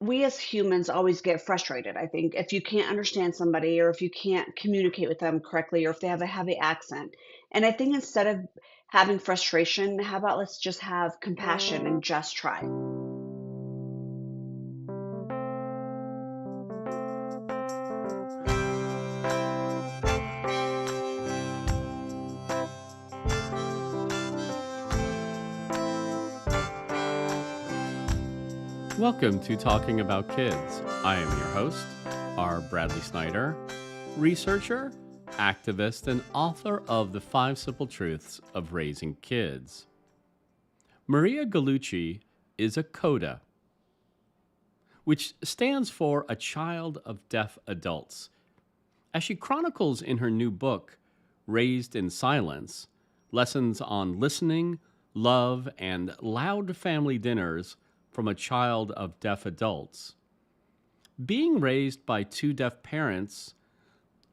we as humans always get frustrated. I think if you can't understand somebody or if you can't communicate with them correctly or if they have a heavy accent. And I think instead of having frustration, how about let's just have compassion and just try. Welcome to Talking About Kids. I am your host, R. Bradley Snyder, researcher, activist, and author of The 5 Simple Truths of Raising Kids. Maria Gallucci is a CODA, which stands for a child of deaf adults. As she chronicles in her new book, Raised in Silence, Lessons on Listening, Love, and Loud Family Dinners from a Child of Deaf Adults. Being raised by 2 deaf parents,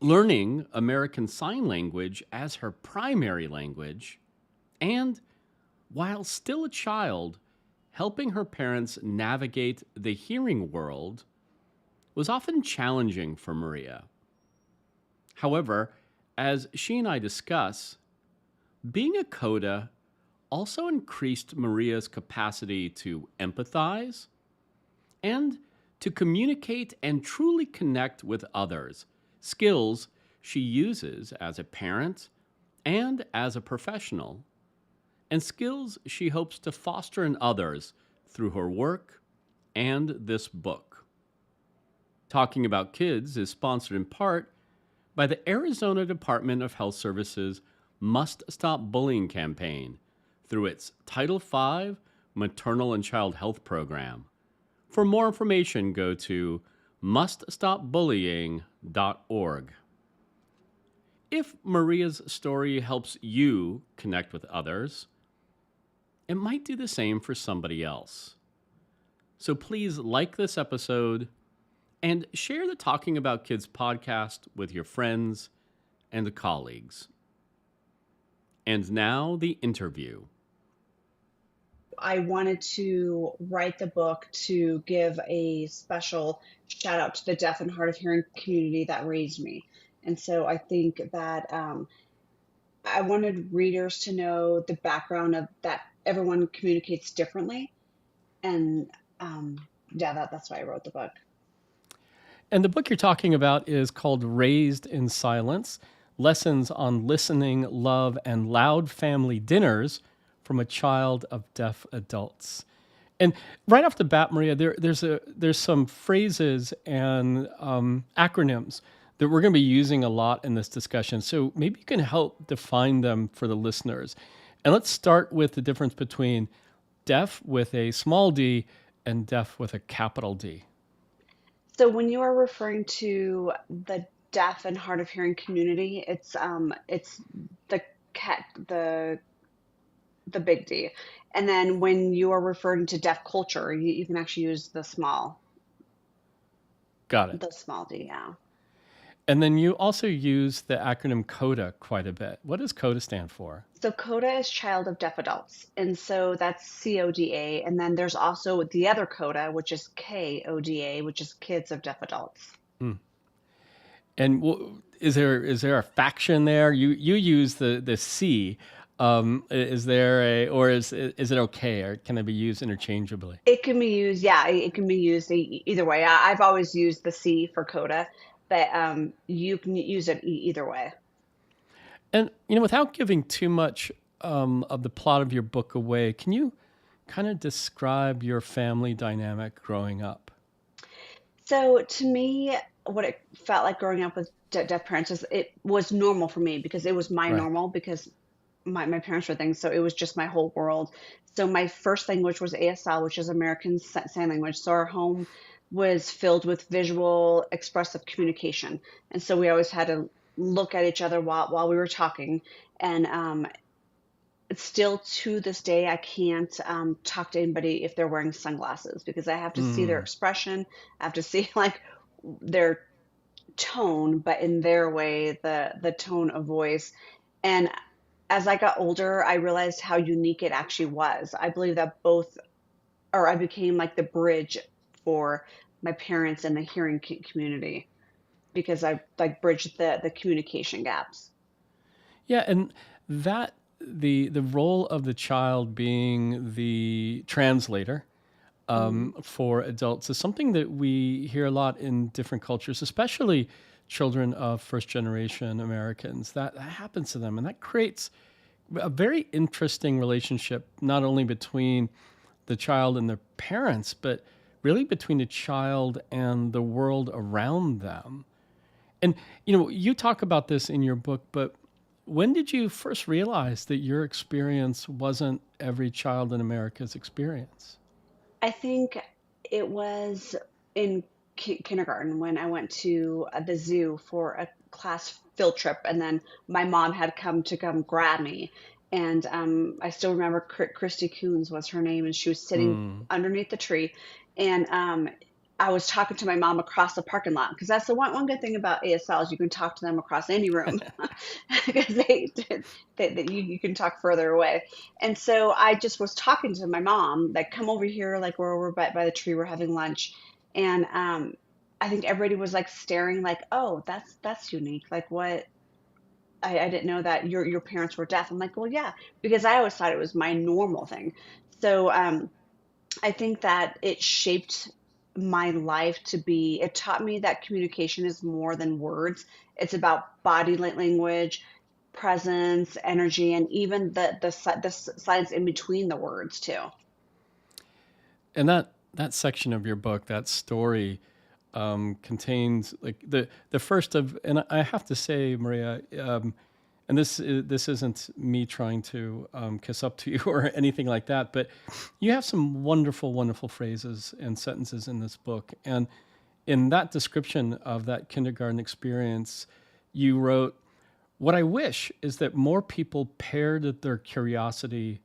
learning American Sign Language as her primary language, and, while still a child, helping her parents navigate the hearing world was often challenging for Maria. However, as she and I discuss, being a CODA also increased Maria's capacity to empathize and to communicate and truly connect with others, skills she uses as a parent and as a professional, and skills she hopes to foster in others through her work and this book. Talking About Kids is sponsored in part by the Arizona Department of Health Services Must Stop Bullying campaign through its Title V Maternal and Child Health Program. For more information, go to muststopbullying.org. If Maria's story helps you connect with others, it might do the same for somebody else. So please like this episode and share the Talking About Kids podcast with your friends and colleagues. And now the interview. I wanted to write the book to give a special shout out to the deaf and hard of hearing community that raised me. And so I think that I wanted readers to know the background of that everyone communicates differently. And that's why I wrote the book. And the book you're talking about is called Raised in Silence, Lessons on Listening, Love, and Loud Family Dinners from a Child of Deaf Adults. And right off the bat, Maria, there's some phrases and acronyms that we're going to be using a lot in this discussion. So maybe you can help define them for the listeners. And let's start with the difference between deaf with a small d and deaf with a capital D. So when you are referring to the deaf and hard of hearing community, it's the cat the big D. And then when you are referring to deaf culture, you can actually use Got it. the small D, yeah. And then you also use the acronym CODA quite a bit. What does CODA stand for? So CODA is Child of Deaf Adults. And so that's CODA. And then there's also the other CODA, which is KODA, which is Kids of Deaf Adults. And is there a faction there? You use the C. Is there is it okay, or can it be used interchangeably? It can be used, yeah, it can be used either way. I've always used the C for CODA, but you can use it either way. And without giving too much of the plot of your book away, can you kind of describe your family dynamic growing up? So to me, what it felt like growing up with deaf parents is it was normal for me because it was my Right. normal because my parents were things. So it was just my whole world. So my first language was ASL, which is American Sign Language. So our home was filled with visual expressive communication. And so we always had to look at each other while we were talking. And still to this day, I can't talk to anybody if they're wearing sunglasses because I have to see their expression. I have to see like their tone, but in their way, the tone of voice. And as I got older, I realized how unique it actually was. I believe that I became like the bridge for my parents and the hearing community because I like bridged the communication gaps. Yeah, and that the role of the child being the translator Hmm. for adults is something that we hear a lot in different cultures, especially children of first generation Americans. That happens to them, and that creates a very interesting relationship, not only between the child and their parents, but really between the child and the world around them. And you talk about this in your book, but when did you first realize that your experience wasn't every child in America's experience? I think it was in kindergarten when I went to the zoo for a class field trip, and then my mom had come grab me. And I still remember Christy Coons was her name, and she was sitting Mm. underneath the tree, and I was talking to my mom across the parking lot because that's the one good thing about ASL is you can talk to them across any room because you can talk further away. And so I just was talking to my mom, like, come over here, like we're over by the tree, we're having lunch. And I think everybody was like staring like, oh, that's unique. Like what I didn't know that your parents were deaf. I'm like, well, yeah, because I always thought it was my normal thing. So I think that it shaped my life to be, it taught me that communication is more than words. It's about body language, presence, energy, and even the science in between the words too. And that section of your book, that story, contains like the first of, and I have to say, Maria, and this isn't me trying to kiss up to you or anything like that, but you have some wonderful, wonderful phrases and sentences in this book. And in that description of that kindergarten experience, you wrote, "What I wish is that more people paired their curiosity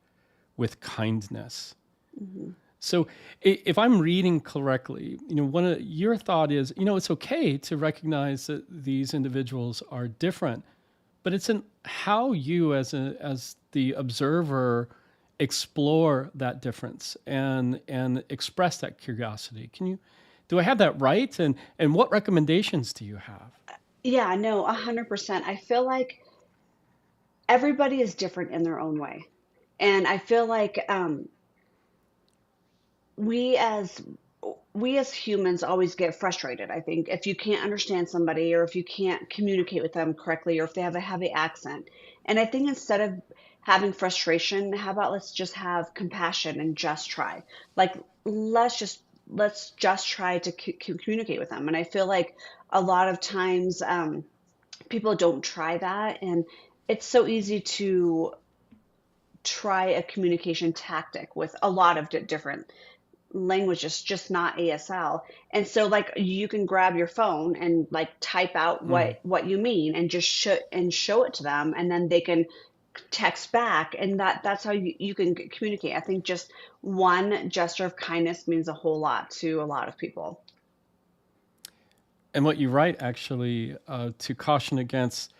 with kindness." Hmm. So if I'm reading correctly, one of your thought is, it's okay to recognize that these individuals are different, but it's in how you as the observer explore that difference and express that curiosity. Do I have that right? And what recommendations do you have? Yeah, no, 100%. I feel like everybody is different in their own way. And I feel like we as we as humans always get frustrated. I think if you can't understand somebody or if you can't communicate with them correctly or if they have a heavy accent. And I think instead of having frustration, how about let's just have compassion and just try. Like let's just try to communicate with them. And I feel like a lot of times people don't try that, and it's so easy to try a communication tactic with a lot of different languages, just not ASL. And so like you can grab your phone and like type out Mm. what you mean and just show it to them, and then they can text back, and that's how you can communicate. I think just one gesture of kindness means a whole lot to a lot of people. And what you write actually to caution against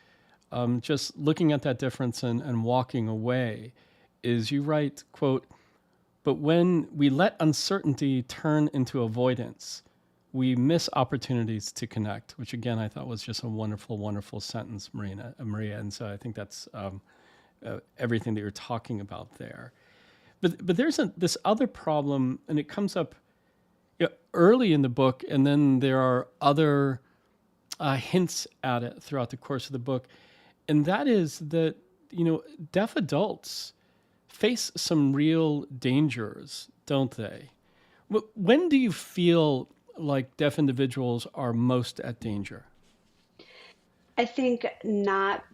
just looking at that difference and walking away is you write, quote, "But when we let uncertainty turn into avoidance, we miss opportunities to connect," which again I thought was just a wonderful, wonderful sentence, Maria. And so I think that's everything that you're talking about there. But there's this other problem, and it comes up early in the book, and then there are other hints at it throughout the course of the book, and that is that deaf adults face some real dangers, don't they? When do you feel like deaf individuals are most at danger? I think not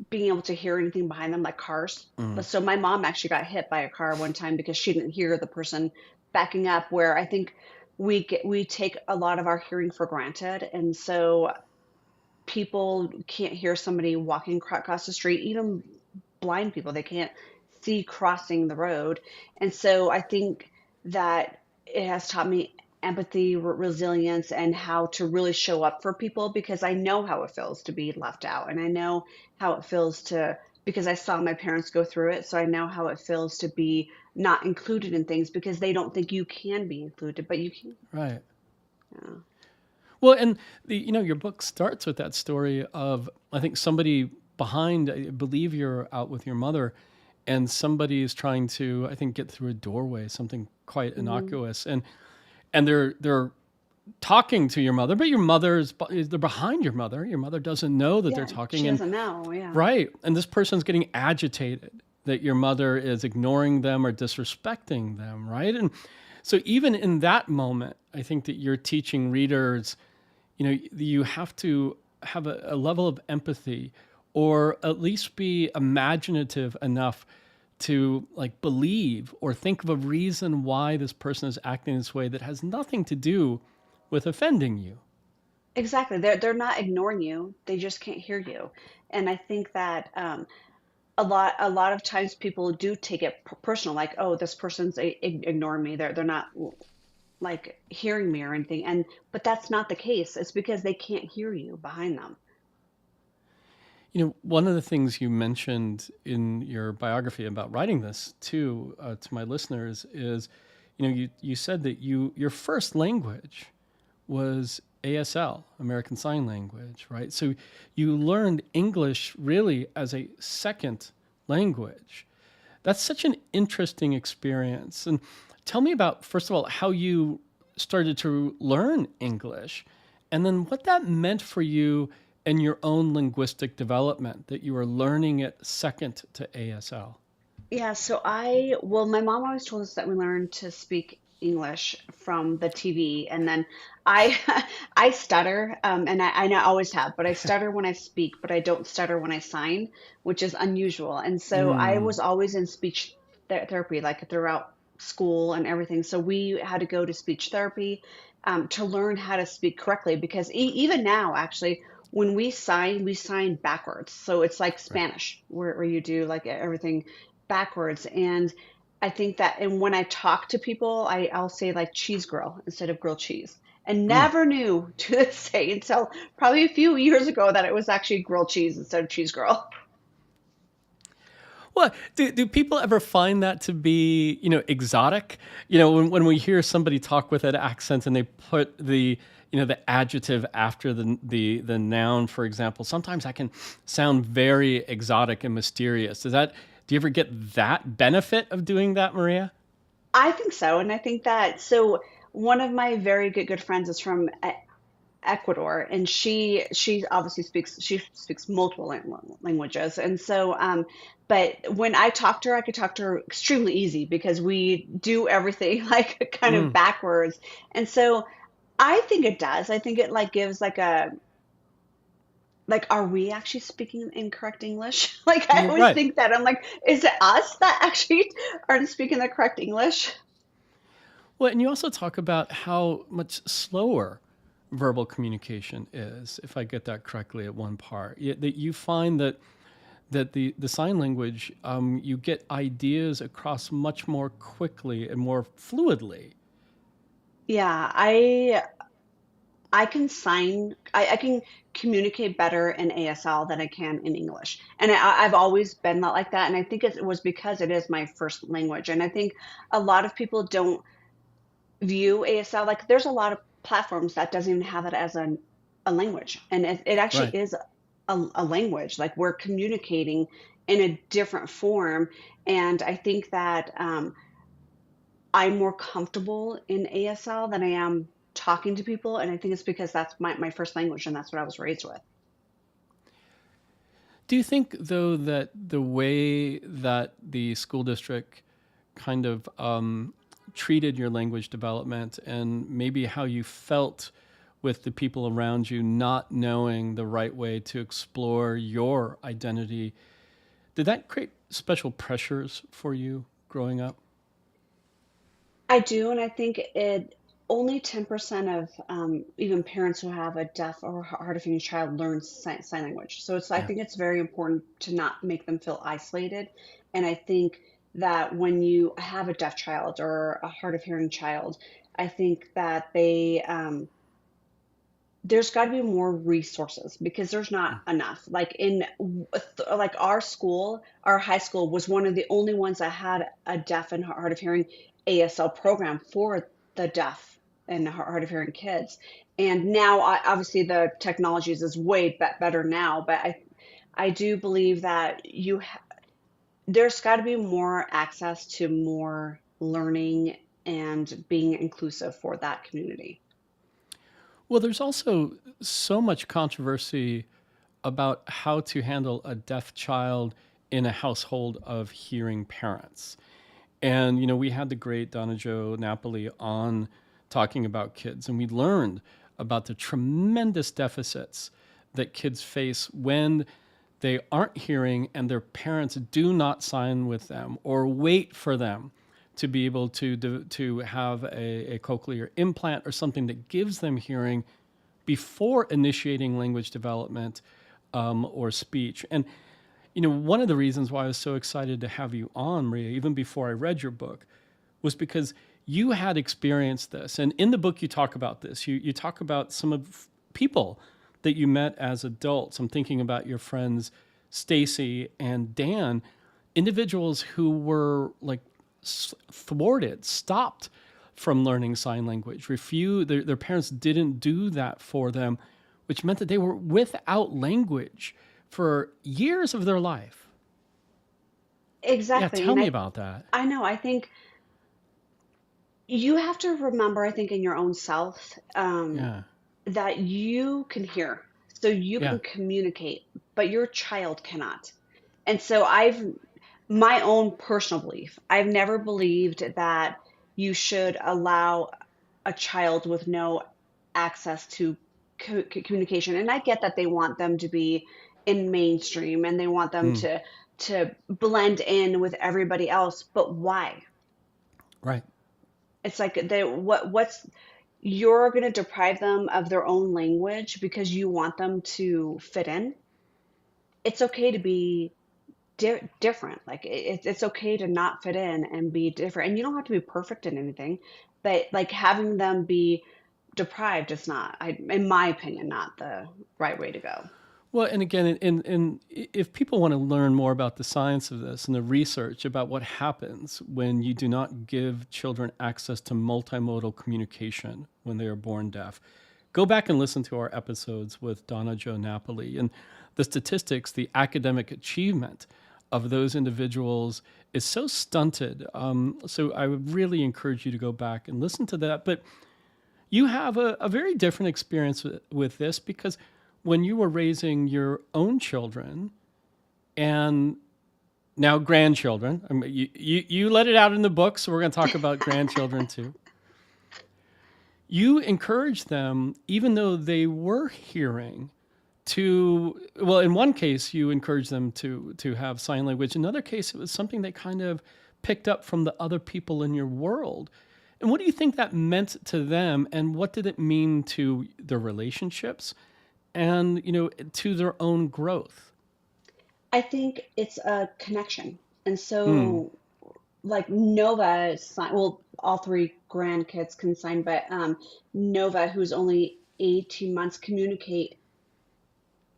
being able to hear anything behind them, like cars. Mm. But so my mom actually got hit by a car one time because she didn't hear the person backing up. Where I think we take a lot of our hearing for granted, and so people can't hear somebody walking across the street. Even blind people, they can't see crossing the road. And so I think that it has taught me empathy, resilience, and how to really show up for people because I know how it feels to be left out. And I know how it feels to, because I saw my parents go through it. So I know how it feels to be not included in things because they don't think you can be included, but you can. Right. Yeah. Well, and your book starts with that story of, I think, somebody behind. I believe you're out with your mother, and somebody is trying to, I think, get through a doorway, something quite Hmm. innocuous, and they're talking to your mother, but your mother's they're behind your mother. Your mother doesn't know that they're Yeah, talking, she and doesn't know. Yeah. right, and this person's getting agitated that your mother is ignoring them or disrespecting them, right? And so even in that moment, I think that you're teaching readers, you have to have a level of empathy, or at least be imaginative enough to like believe or think of a reason why this person is acting this way that has nothing to do with offending you. Exactly. They're not ignoring you. They just can't hear you. And I think that a lot of times people do take it personal, like, oh, this person's ignoring me. They're not like hearing me or anything. And but that's not the case. It's because they can't hear you behind them. One of the things you mentioned in your biography about writing this too, to my listeners, is, you said that your first language was ASL, American Sign Language, right? So you learned English really as a second language. That's such an interesting experience. And tell me about, first of all, how you started to learn English, and then what that meant for you and your own linguistic development, that you were learning it second to ASL. Yeah, so well, my mom always told us that we learned to speak English from the TV, and then I, I stutter, and I know I always have, but I stutter when I speak, but I don't stutter when I sign, which is unusual. And so I Mm, was always in speech therapy, like throughout school and everything. So we had to go to speech therapy, to learn how to speak correctly, because even now, actually, when we sign backwards. So it's like right. Spanish, where you do like everything backwards. And I think that, and when I talk to people, I'll say like cheese grill instead of grilled cheese. And Mm. never knew to this day until probably a few years ago that it was actually grilled cheese instead of cheese grill. Well, do people ever find that to be, exotic? When we hear somebody talk with an accent and they put the adjective after the noun, for example, sometimes that can sound very exotic and mysterious. Do you ever get that benefit of doing that, Maria? I think so. And I think that, so one of my very good friends is from Ecuador, and she obviously speaks multiple languages, and so but when I talk to her, I could talk to her extremely easy because we do everything like kind of Mm, backwards, and so I think it does. I think it like gives like a like, are we actually speaking incorrect English? Like I you're always right. think that I'm like, is it us that actually aren't speaking the correct English? Well, and you also talk about how much slower verbal communication is, if I get that correctly at one part. That you find that the sign language, you get ideas across much more quickly and more fluidly. Yeah, I can I can communicate better in ASL than I can in English. And I've always been like that. And I think it was because it is my first language. And I think a lot of people don't view ASL, like there's a lot of platforms that doesn't even have it as a language. And it actually Right. is a language. Like we're communicating in a different form. And I think that I'm more comfortable in ASL than I am talking to people. And I think it's because that's my first language and that's what I was raised with. Do you think, though, that the way that the school district kind of treated your language development, and maybe how you felt with the people around you not knowing the right way to explore your identity, did that create special pressures for you growing up? I do, and I think it only 10% of even parents who have a deaf or hard of hearing child learn sign language. So I Yeah. think it's very important to not make them feel isolated. And I think that when you have a deaf child or a hard of hearing child, I think that there's got to be more resources because there's not enough. Like like our school, our high school was one of the only ones that had a deaf and hard of hearing ASL program for the deaf and hard of hearing kids. And now, obviously, the technologies is way better now, but I do believe that there's got to be more access to more learning and being inclusive for that community. Well, there's also so much controversy about how to handle a deaf child in a household of hearing parents. And, we had the great Donna Jo Napoli on talking about kids, and we learned about the tremendous deficits that kids face when they aren't hearing and their parents do not sign with them or wait for them to be able to have a cochlear implant or something that gives them hearing before initiating language development or speech. And one of the reasons why I was so excited to have you on, Maria, even before I read your book, was because you had experienced this. And in the book, you talk about this. You talk about some of people that you met as adults. I'm thinking about your friends, Stacy and Dan, individuals who were like thwarted, stopped from learning sign language, their parents didn't do that for them, which meant that they were without language for years of their life. Yeah, Exactly. tell And me about that. I know, I think you have to remember, I think, in your own self, Yeah, that you can hear, so you yeah. can communicate, but your child cannot. And so my own personal belief, I've never believed that you should allow a child with no access to communication. And I get that they want them to be in mainstream and they want them Mm, to blend in with everybody else, but why? right. It's like what's you're going to deprive them of their own language because you want them to fit in. It's okay to be different. Like it's okay to not fit in and be different. And you don't have to be perfect in anything, but like having them be deprived is not, in my opinion, not the right way to go. Well, and again, if people want to learn more about the science of this and the research about what happens when you do not give children access to multimodal communication when they are born deaf, go back and listen to our episodes with Donna Jo Napoli. And the statistics, the academic achievement of those individuals is so stunted. So I would really encourage you to go back and listen to that. But you have a very different experience with this because when you were raising your own children and now grandchildren, I mean, you let it out in the book, so we're going to talk about grandchildren too. You encouraged them, even though they were hearing, well, in one case, you encouraged them to have sign language. In another case, it was something they kind of picked up from the other people in your world. And what do you think that meant to them? And what did it mean to their relationships and, to their own growth? I think it's a connection. And Mm, so, like Nova, well, all three grandkids can sign, but Nova, who's only 18 months,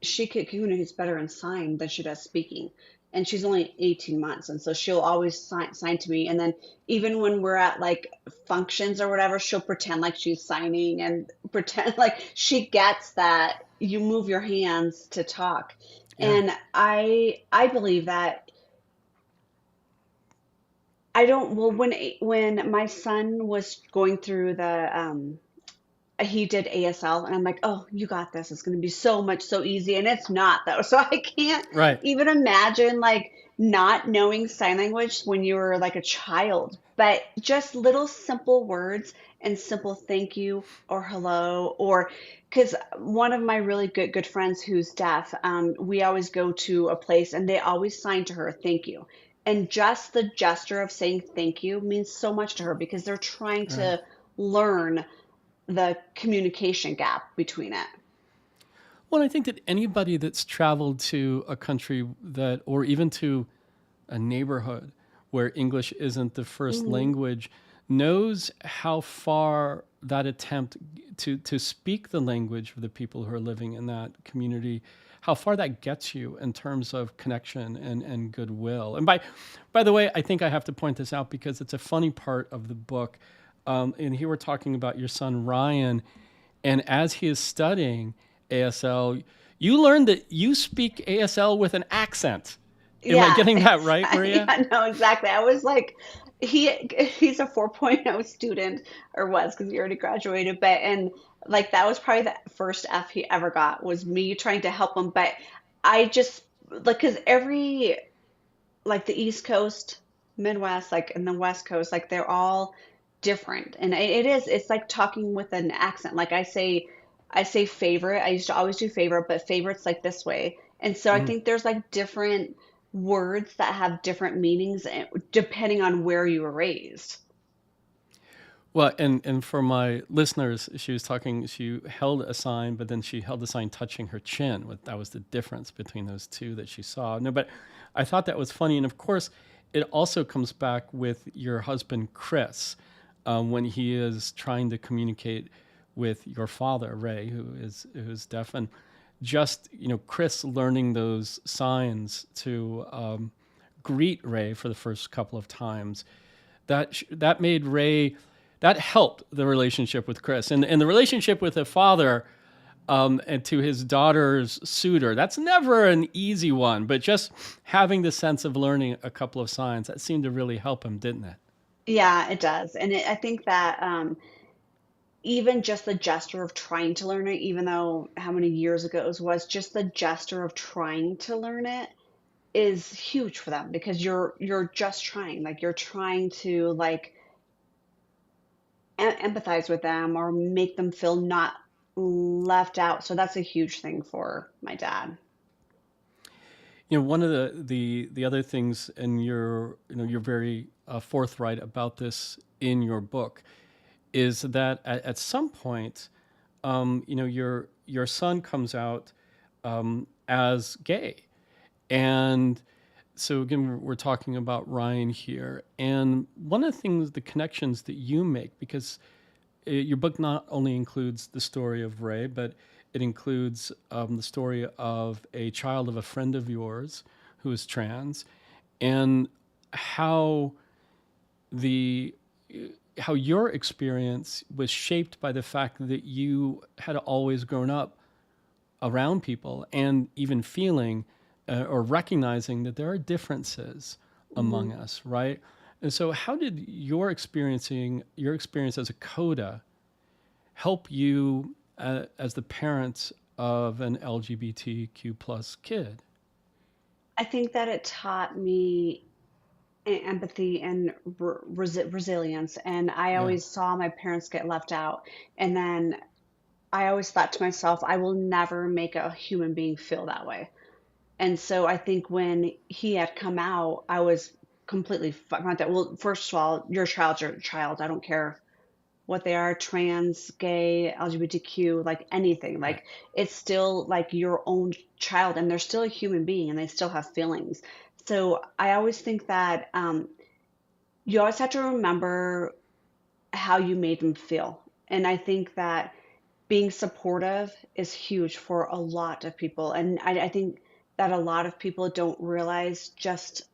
she communicates better in sign than she does speaking. And she's only 18 months. And so she'll always sign to me. And then even when we're at like functions or whatever, she'll pretend like she's signing and pretend like she gets that you move your hands to talk. yeah. And I believe that I don't, well, when my son was going through he did ASL and I'm like, oh, you got this. It's going to be so easy. And it's not though. So I can't Right. even imagine like not knowing sign language when you were like a child, but just little simple words and simple thank you or hello, or because one of my really good friends who's deaf, we always go to a place and they always sign to her, thank you. And just the gesture of saying thank you means so much to her because they're trying Right. to learn the communication gap between it. Well, I think that anybody that's traveled to a country or even to a neighborhood where English isn't the first Hmm. language, knows how far that attempt to speak the language of the people who are living in that community, how far that gets you in terms of connection and goodwill. And by the way, I think I have to point this out because it's a funny part of the book. And here we're talking about your son Ryan, and as he is studying ASL, you learned that you speak ASL with an accent. Am I Yeah, getting that right, Maria? yeah, no, exactly. I was like, he's a 4.0 student, or was, because he already graduated. But and like that was probably the first F he ever got, was me trying to help him. But I just like, because every, like, the East Coast, Midwest, like, and the West Coast, like, they're all different, and it's like talking with an accent. Like, I say favorite. I used to always do favorite, but favorite's like this way. And so I Mhm. think there's like different words that have different meanings, depending on where you were raised. Well, and for my listeners, she was talking. She held a sign, but then she held the sign touching her chin. That was the difference between those two that she saw. No, but I thought that was funny, and of course, it also comes back with your husband Chris, when he is trying to communicate with your father Ray, who's deaf, and just Chris learning those signs to greet Ray for the first couple of times. That made Ray, that helped the relationship with Chris, and the relationship with a father, and to his daughter's suitor. That's never an easy one, but just having the sense of learning a couple of signs, that seemed to really help him, didn't it? Yeah, it does. And I think that even just the gesture of trying to learn it, even though how many years ago it was, just the gesture of trying to learn it is huge for them, because you're just trying, like, you're trying to, like, empathize with them or make them feel not left out. So that's a huge thing for my dad. One of the other things, and you're very forthright about this in your book, is that at some point, your son comes out as gay, and so again, we're talking about Ryan here, and one of the things, the connections that you make, because your book not only includes the story of Ray, but it includes the story of a child of a friend of yours who is trans, and how the how your experience was shaped by the fact that you had always grown up around people and even feeling or recognizing that there are differences Hmm. among us, right? And so, how did your experience as a coda help you as the parent of an LGBTQ plus kid? I think that it taught me empathy and resilience. And I Yeah. always saw my parents get left out. And then I always thought to myself, I will never make a human being feel that way. And so I think when he had come out, I was completely fucking like that. Well, first of all, your child's your child. I don't care what they are, trans, gay, LGBTQ, like anything. Right. Like, it's still like your own child, and they're still a human being, and they still have feelings. So I always think that you always have to remember how you made them feel. And I think that being supportive is huge for a lot of people. And I think that a lot of people don't realize just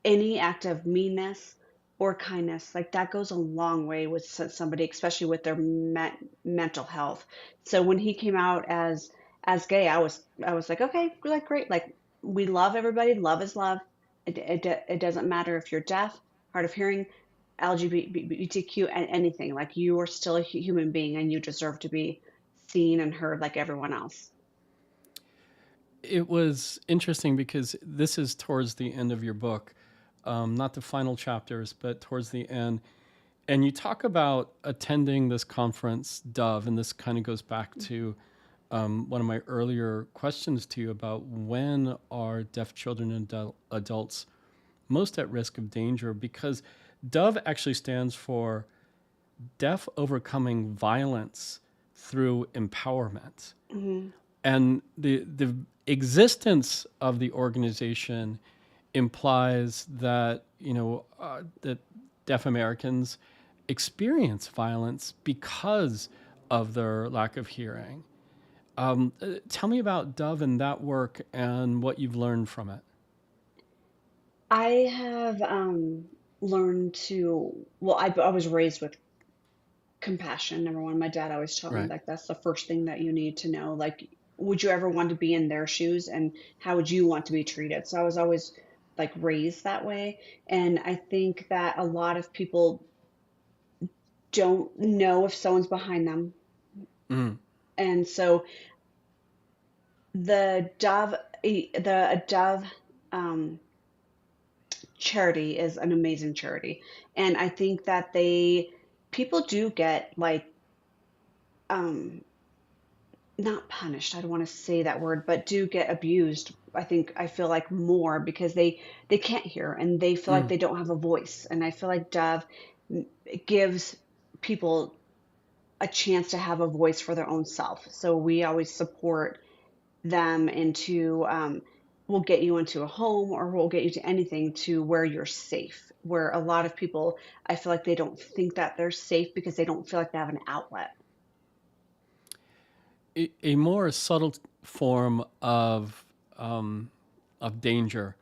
any act of meanness or kindness, like, that goes a long way with somebody, especially with their mental health. So when he came out as gay, I was like, okay, like, great, like, we love everybody. Love is love. It doesn't matter if you're deaf, hard of hearing, LGBTQ, and anything. Like, you are still a human being, and you deserve to be seen and heard like everyone else. It was interesting because this is towards the end of your book, not the final chapters, but towards the end. And you talk about attending this conference, Dove, and this kind of goes back to one of my earlier questions to you about when are deaf children and adults most at risk of danger, because Dove actually stands for Deaf Overcoming Violence Through Empowerment. Hmm. And the existence of the organization implies that that deaf Americans experience violence because of their lack of hearing. Tell me about Dove and that work and what you've learned from it. I have. learn to, well, I was raised with compassion, number one. My dad always taught me Right. like that's the first thing that you need to know. Like, would you ever want to be in their shoes, and how would you want to be treated? So I was always like raised that way. And I think that a lot of people don't know if someone's behind them. Mm. And so the Dove um, charity is an amazing charity. And I think that people do get like, um, not punished. I don't want to say that word, but do get abused. I feel like more because they can't hear and they feel like Mm. they don't have a voice. And I feel like Dove gives people a chance to have a voice for their own self. So we always support them into, we'll get you into a home or we'll get you to anything to where you're safe. Where a lot of people, I feel like they don't think that they're safe because they don't feel like they have an outlet. A more subtle form of danger,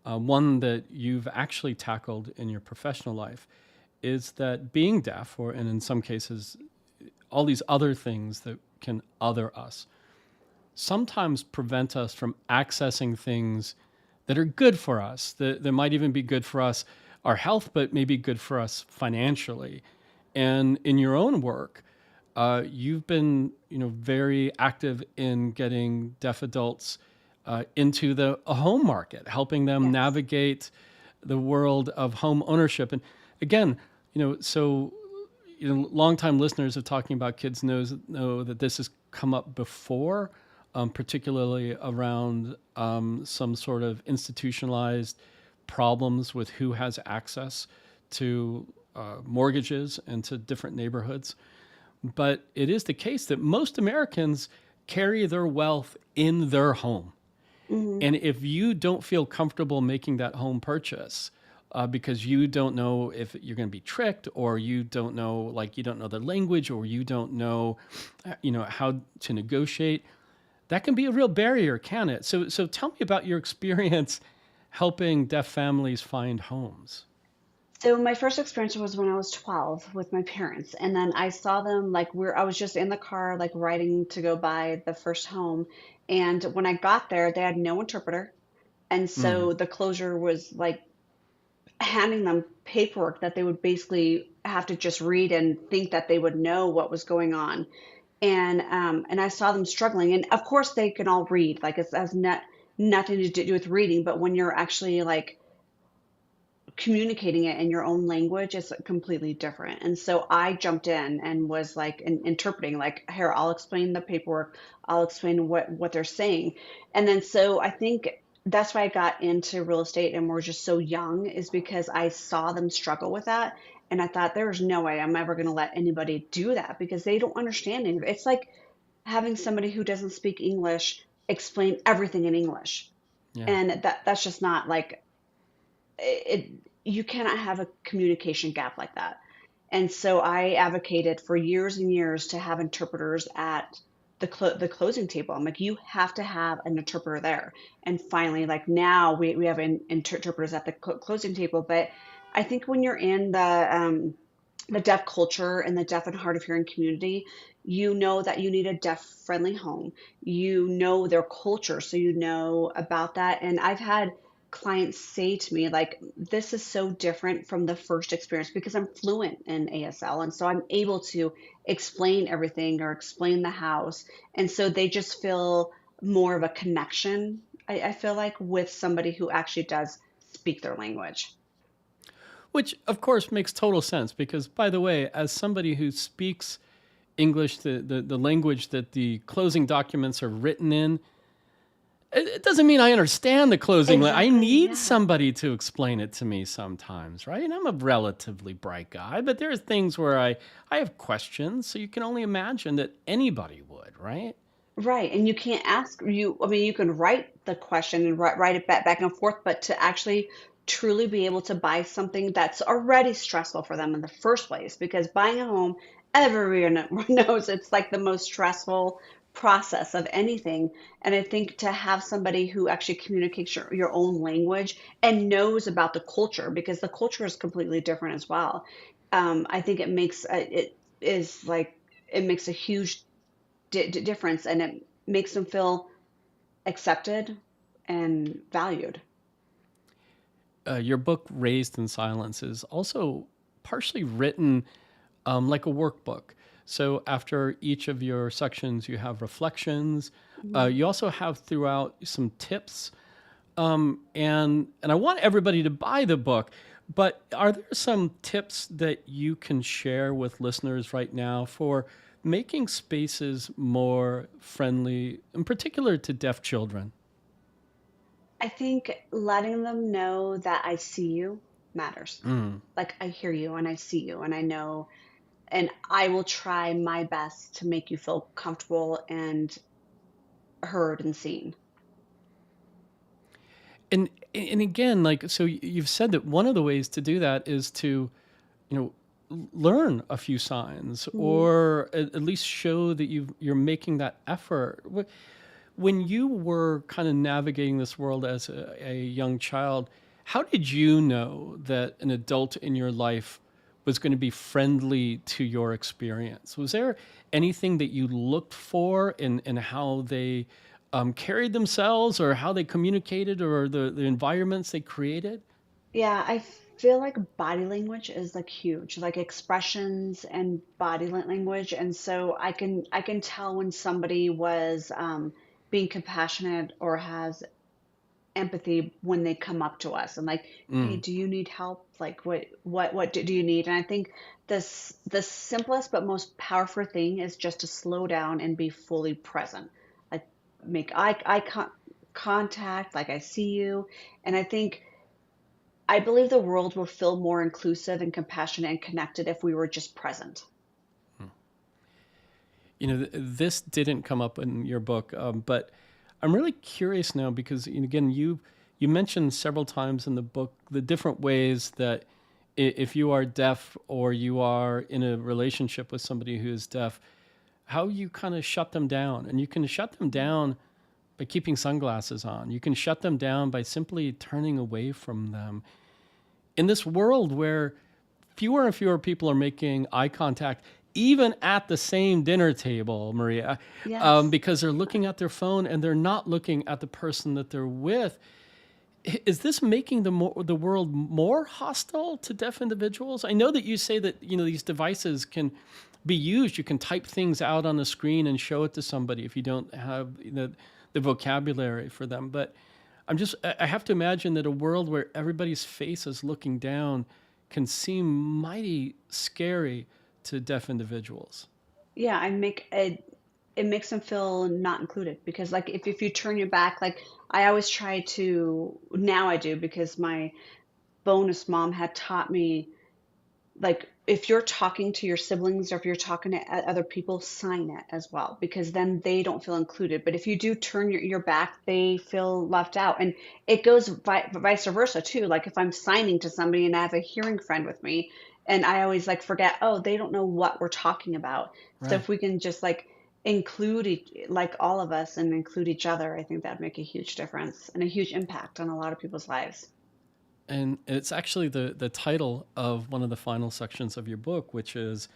one that you've actually tackled in your professional life, is that being deaf, or and in some cases, all these other things that can other us, sometimes prevent us from accessing things that are good for us, that might even be good for us, our health, but maybe good for us financially. And in your own work, you've been, very active in getting deaf adults into the a home market, helping them Yes. navigate the world of home ownership. And again, so longtime listeners of Talking About Kids know that this has come up before, particularly around some sort of institutionalized problems with who has access to mortgages and to different neighborhoods. But it is the case that most Americans carry their wealth in their home. Hmm. And if you don't feel comfortable making that home purchase because you don't know if you're going to be tricked, or you don't know, like you don't know the language, or you don't know, how to negotiate, that can be a real barrier, can it? So tell me about your experience helping deaf families find homes. So my first experience was when I was 12 with my parents, and then I saw them like I was just in the car like riding to go buy the first home, and when I got there, they had no interpreter, and Mm. so the closure was like handing them paperwork that they would basically have to just read and think that they would know what was going on. And I saw them struggling, and of course they can all read, like it has nothing to do with reading, but when you're actually like communicating it in your own language is completely different. And so I jumped in and was like interpreting, like, here, I'll explain the paperwork, I'll explain what they're saying. And then so I think that's why I got into real estate and we're just so young, is because I saw them struggle with that. And I thought there's no way I'm ever going to let anybody do that because they don't understand it. It's like having somebody who doesn't speak English explain everything in English. Yeah. And that's just not like it. You cannot have a communication gap like that. And so I advocated for years and years to have interpreters at the closing table. I'm like, you have to have an interpreter there. And finally, like now we have interpreters at the closing table. But I think when you're in the deaf culture and the deaf and hard of hearing community, you know that you need a deaf friendly home. You know their culture, so you know about that. And I've had clients say to me, like, this is so different from the first experience because I'm fluent in ASL. And so I'm able to explain everything or explain the house. And so they just feel more of a connection, I feel like, with somebody who actually does speak their language. Which, of course, makes total sense because, by the way, as somebody who speaks English, the language that the closing documents are written in, it doesn't mean I understand the closing. I Exactly. need Yeah. somebody to explain it to me sometimes, right? And I'm a relatively bright guy, but there are things where I have questions, so you can only imagine that anybody would, right? Right. And you can't ask you, I mean, you can write the question and write it back and forth, but to actually truly be able to buy something that's already stressful for them in the first place, because buying a home, everyone knows it's like the most stressful process of anything. And I think to have somebody who actually communicates your own language and knows about the culture, because the culture is completely different as well. I think it makes a huge difference, and it makes them feel accepted and valued. Your book, Raised in Silence, is also partially written like a workbook. So after each of your sections, you have reflections. Mhm. You also have throughout some tips. And I want everybody to buy the book. But are there some tips that you can share with listeners right now for making spaces more friendly, in particular to deaf children? I think letting them know that I see you matters. Mm. Like, I hear you and I see you and I know, and I will try my best to make you feel comfortable and heard and seen. And again, like, so you've said that one of the ways to do that is to, you know, learn a few signs, Mhm. or at least show that you're making that effort. When you were kind of navigating this world as a young child, how did you know that an adult in your life was going to be friendly to your experience? Was there anything that you looked for in how they carried themselves, or how they communicated, or the environments they created? Yeah, I feel like body language is like huge, like expressions and body language. And so I can tell when somebody was being compassionate or has empathy when they come up to us and like, hey, Mm. do you need help? Like, what do you need? And I think the simplest but most powerful thing is just to slow down and be fully present. Like, make contact, like I see you. And I believe the world will feel more inclusive and compassionate and connected if we were just present. This didn't come up in your book, but I'm really curious now because, again, you mentioned several times in the book the different ways that if you are deaf or you are in a relationship with somebody who is deaf, how you kind of shut them down. And you can shut them down by keeping sunglasses on. You can shut them down by simply turning away from them. In this world where fewer and fewer people are making eye contact, even at the same dinner table, Maria, Yes. because they're looking at their phone and they're not looking at the person that they're with. Is this making the world more hostile to deaf individuals? I know that you say that these devices can be used. You can type things out on the screen and show it to somebody if you don't have the vocabulary for them. But I have to imagine that a world where everybody's face is looking down can seem mighty scary to deaf individuals. Yeah, it makes them feel not included because like if you turn your back, like I always try to, now I do because my bonus mom had taught me, like if you're talking to your siblings or if you're talking to other people, sign it as well because then they don't feel included. But if you do turn your back, they feel left out. And it goes vice versa too. Like if I'm signing to somebody and I have a hearing friend with me and I always like forget, oh, they don't know what we're talking about. So Right. if we can just like include like all of us and include each other, I think that'd make a huge difference and a huge impact on a lot of people's lives. And it's actually the title of one of the final sections of your book, which is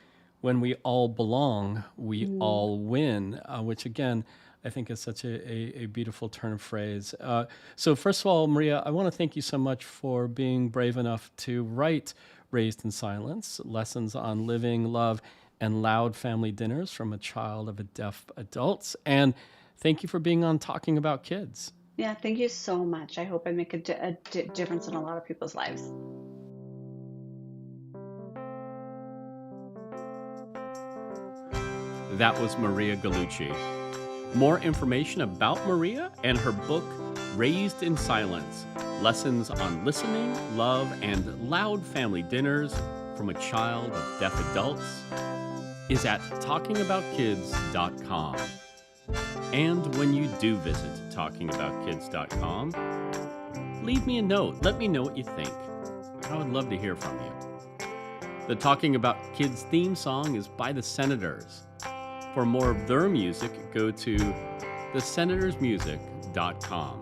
"When We All Belong, We Mm. All Win," which again, I think is such a beautiful turn of phrase. So, first of all, Maria, I want to thank you so much for being brave enough to write Raised in Silence, Lessons on Living, Love, and Loud Family Dinners from a Child of a Deaf Adults. And thank you for being on Talking About Kids. Yeah, thank you so much. I hope I make difference in a lot of people's lives. That was Maria Gallucci. More information about Maria and her book, Raised in Silence, Lessons on Listening, Love, and Loud Family Dinners from a Child of Deaf Adults, is at talkingaboutkids.com. And when you do visit talkingaboutkids.com, leave me a note. Let me know what you think. I would love to hear from you. The Talking About Kids theme song is by the Senators. For more of their music, go to thesenatorsmusic.com.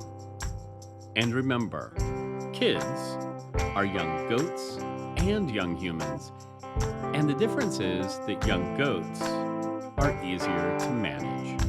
And remember, kids are young goats and young humans. And the difference is that young goats are easier to manage.